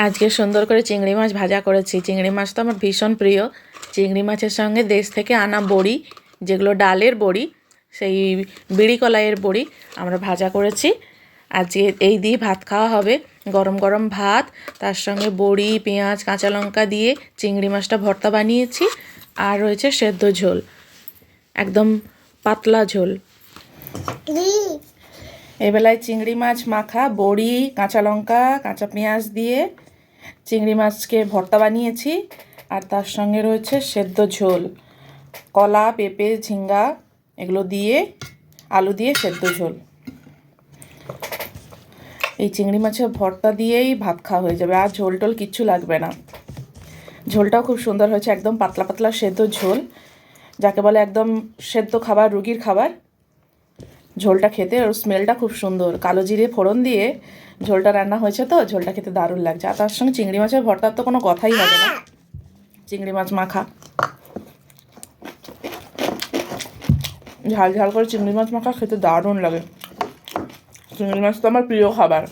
আজকে সুন্দর করে চিংড়ি মাছ ভাজা করেছি। চিংড়ি মাছ তো আমার ভীষণ প্রিয়। চিংড়ি মাছের সঙ্গে দেশ থেকে আনা বড়ি, যেগুলো ডালের বড়ি, সেই বিড়ি কলাইয়ের বড়ি আমরা ভাজা করেছি। আজকে এই দিয়ে ভাত খাওয়া হবে, গরম গরম ভাত, তার সঙ্গে বড়ি, পেঁয়াজ, কাঁচা লঙ্কা দিয়ে চিংড়ি মাছটা ভর্তা বানিয়েছি। আর রয়েছে সেদ্ধ ঝোল, একদম পাতলা ঝোল। এবেলায় চিংড়ি মাছ মাখা, বড়ি, কাঁচা লঙ্কা, কাঁচা পেঁয়াজ দিয়ে চিংড়ি মাছকে ভর্তা বানিয়েছি। আর তার সঙ্গে রয়েছে সেদ্ধ ঝোল, কলা, পেঁপে, ঝিঙ্গা এগুলো দিয়ে, আলু দিয়ে সেদ্ধ ঝোল। এই চিংড়ি মাছের ভর্তা দিয়েই ভাত খাওয়া হয়ে যাবে, আর ঝোল টোল কিচ্ছু লাগবে না। ঝোলটাও খুব সুন্দর হয়েছে, একদম পাতলা পাতলা সেদ্ধ ঝোল, যাকে বলে একদম সেদ্ধ খাবার, রুগীর খাবার। ঝোলটা খেতে, ওর স্মেলটা খুব সুন্দর, কালো জিরে ফোড়ন দিয়ে ঝোলটা রান্না হয়েছে, তো ঝোলটা খেতে দারুণ লাগছে। আর তার সঙ্গে চিংড়ি মাছের ভর্তার তো কোনো কথাই হবে না। চিংড়ি মাছ মাখা, ঝাল ঝাল করে চিংড়ি মাছ মাখা খেতে দারুণ লাগে। চিংড়ি মাছ তো আমার প্রিয় খাবার।